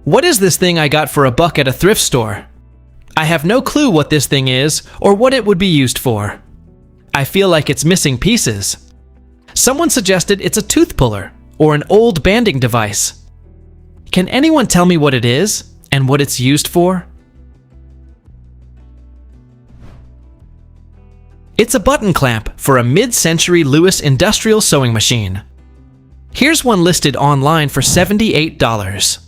What is this thing I got for $1 at a thrift store? I have no clue what this thing is or what it would be used for. I feel like it's missing pieces. Someone suggested it's a tooth puller or an old banding device. Can anyone tell me what it is and what it's used for? It's a button clamp for a mid-century Lewis industrial sewing machine. Here's one listed online for $78.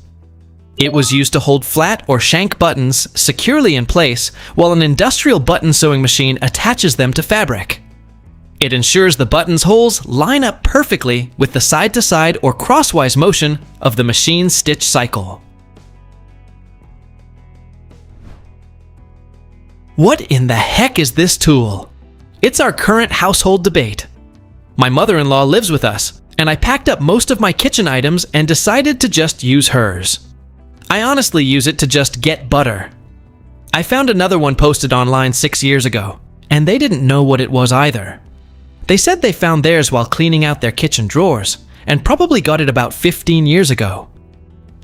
It was used to hold flat or shank buttons securely in place while an industrial button sewing machine attaches them to fabric. It ensures the buttons' holes line up perfectly with the side-to-side or crosswise motion of the machine's stitch cycle. What in the heck is this tool? It's our current household debate. My mother-in-law lives with us, and I packed up most of my kitchen items and decided to just use hers. I honestly use it to just get butter. I found another one posted online 6 years ago, and they didn't know what it was either. They said they found theirs while cleaning out their kitchen drawers, and probably got it about 15 years ago.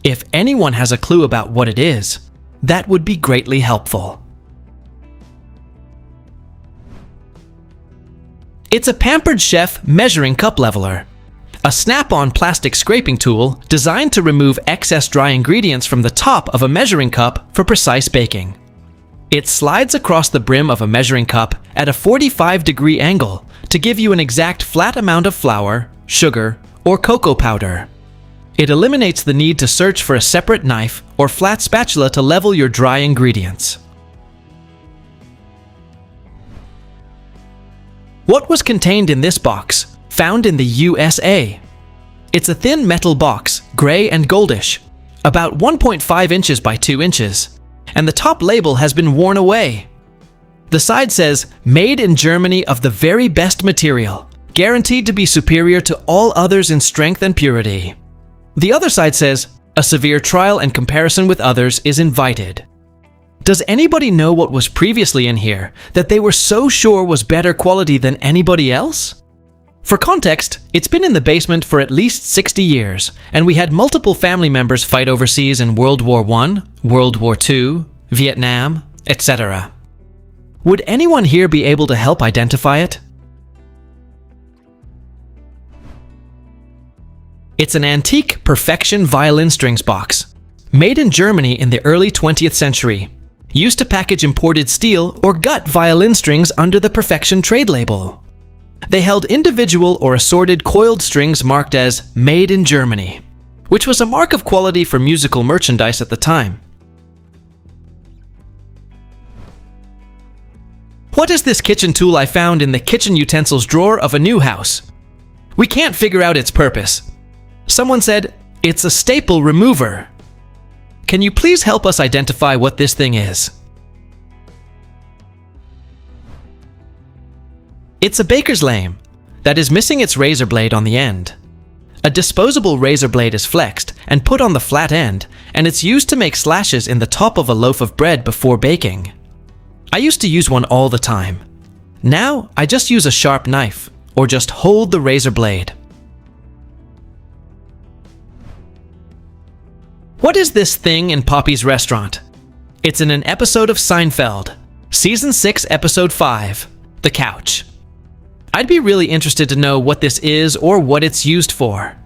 If anyone has a clue about what it is, that would be greatly helpful. It's a Pampered Chef measuring cup leveler. A snap-on plastic scraping tool designed to remove excess dry ingredients from the top of a measuring cup for precise baking. It slides across the brim of a measuring cup at a 45-degree angle to give you an exact flat amount of flour, sugar, or cocoa powder. It eliminates the need to search for a separate knife or flat spatula to level your dry ingredients. What was contained in this box? Found in the USA. It's a thin metal box, gray and goldish, about 1.5 inches by 2 inches, and the top label has been worn away. The side says, "Made in Germany of the very best material, guaranteed to be superior to all others in strength and purity." The other side says, "A severe trial and comparison with others is invited." Does anybody know what was previously in here that they were so sure was better quality than anybody else? For context, it's been in the basement for at least 60 years, and we had multiple family members fight overseas in World War I, World War II, Vietnam, etc. Would anyone here be able to help identify it? It's an antique Perfection violin strings box, made in Germany in the early 20th century, used to package imported steel or gut violin strings under the Perfection trade label. They held individual or assorted coiled strings marked as "Made in Germany," which was a mark of quality for musical merchandise at the time. What is this kitchen tool I found in the kitchen utensils drawer of a new house? We can't figure out its purpose. Someone said, "It's a staple remover." Can you please help us identify what this thing is? It's a baker's lame that is missing its razor blade on the end. A disposable razor blade is flexed and put on the flat end, and it's used to make slashes in the top of a loaf of bread before baking. I used to use one all the time. Now, I just use a sharp knife or just hold the razor blade. What is this thing in Poppy's restaurant? It's in an episode of Seinfeld, Season 6, Episode 5, The Couch. I'd be really interested to know what this is or what it's used for.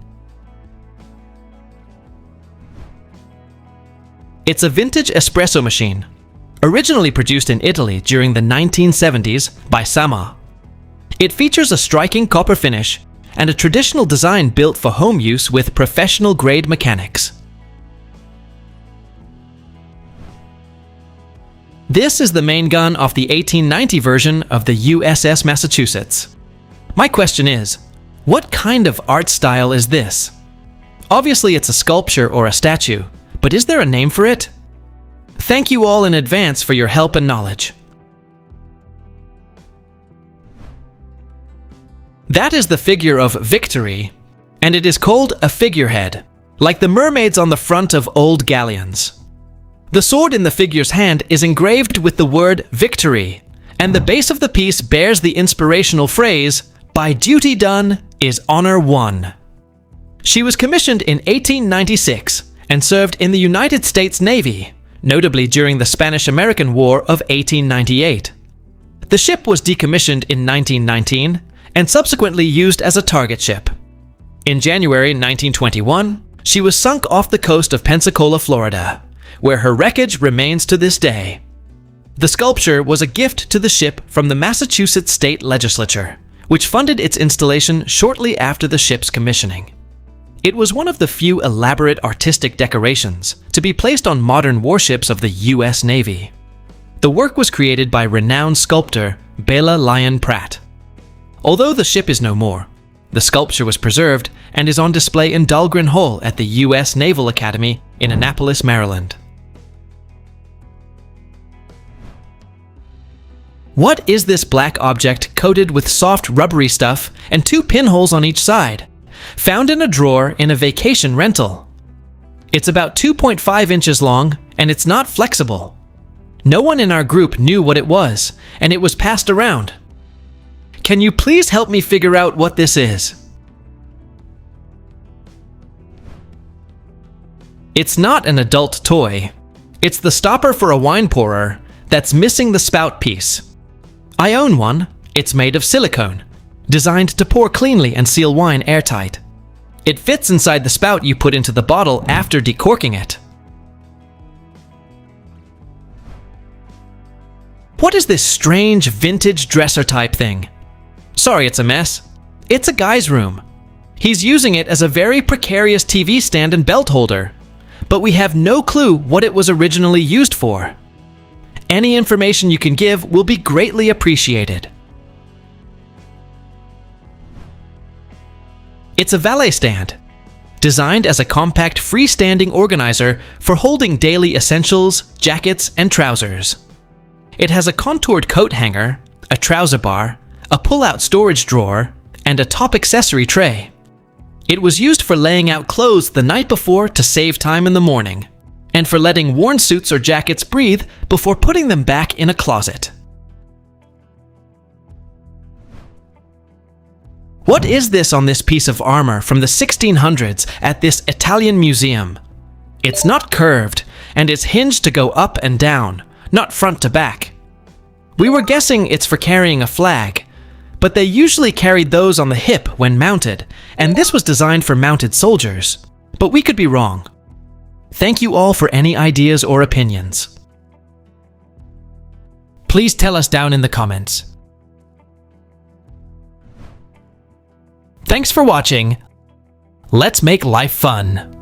It's a vintage espresso machine, originally produced in Italy during the 1970s by Naval. It features a striking copper finish and a traditional design built for home use with professional-grade mechanics. This is the main gun off the 1890 version of the USS Massachusetts. My question is, what kind of art style is this? Obviously it's a sculpture or a statue, but is there a name for it? Thank you all in advance for your help and knowledge. That is the figure of Victory, and it is called a figurehead, like the mermaids on the front of old galleons. The sword in the figure's hand is engraved with the word Victory, and the base of the piece bears the inspirational phrase, "By duty done, is Honor 1. She was commissioned in 1896 and served in the United States Navy, notably during the Spanish-American War of 1898. The ship was decommissioned in 1919 and subsequently used as a target ship. In January 1921, she was sunk off the coast of Pensacola, Florida, where her wreckage remains to this day. The sculpture was a gift to the ship from the Massachusetts State Legislature, which funded its installation shortly after the ship's commissioning. It was one of the few elaborate artistic decorations to be placed on modern warships of the U.S. Navy. The work was created by renowned sculptor Bela Lyon Pratt. Although the ship is no more, the sculpture was preserved and is on display in Dahlgren Hall at the U.S. Naval Academy in Annapolis, Maryland. What is this black object coated with soft rubbery stuff and 2 pinholes on each side, found in a drawer in a vacation rental? It's about 2.5 inches long and it's not flexible. No one in our group knew what it was, and it was passed around. Can you please help me figure out what this is? It's not an adult toy. It's the stopper for a wine pourer that's missing the spout piece. I own one. It's made of silicone, designed to pour cleanly and seal wine airtight. It fits inside the spout you put into the bottle after decorking it. What is this strange vintage dresser type thing? Sorry it's a mess. It's a guy's room. He's using it as a very precarious TV stand and belt holder, but we have no clue what it was originally used for. Any information you can give will be greatly appreciated. It's a valet stand, designed as a compact freestanding organizer for holding daily essentials, jackets, and trousers. It has a contoured coat hanger, a trouser bar, a pull-out storage drawer, and a top accessory tray. It was used for laying out clothes the night before to save time in the morning, and for letting worn suits or jackets breathe before putting them back in a closet. What is this on this piece of armor from the 1600s at this Italian museum? It's not curved, and it's hinged to go up and down, not front to back. We were guessing it's for carrying a flag, but they usually carried those on the hip when mounted, and this was designed for mounted soldiers. But we could be wrong. Thank you all for any ideas or opinions. Please tell us down in the comments. Thanks for watching. Let's make life fun.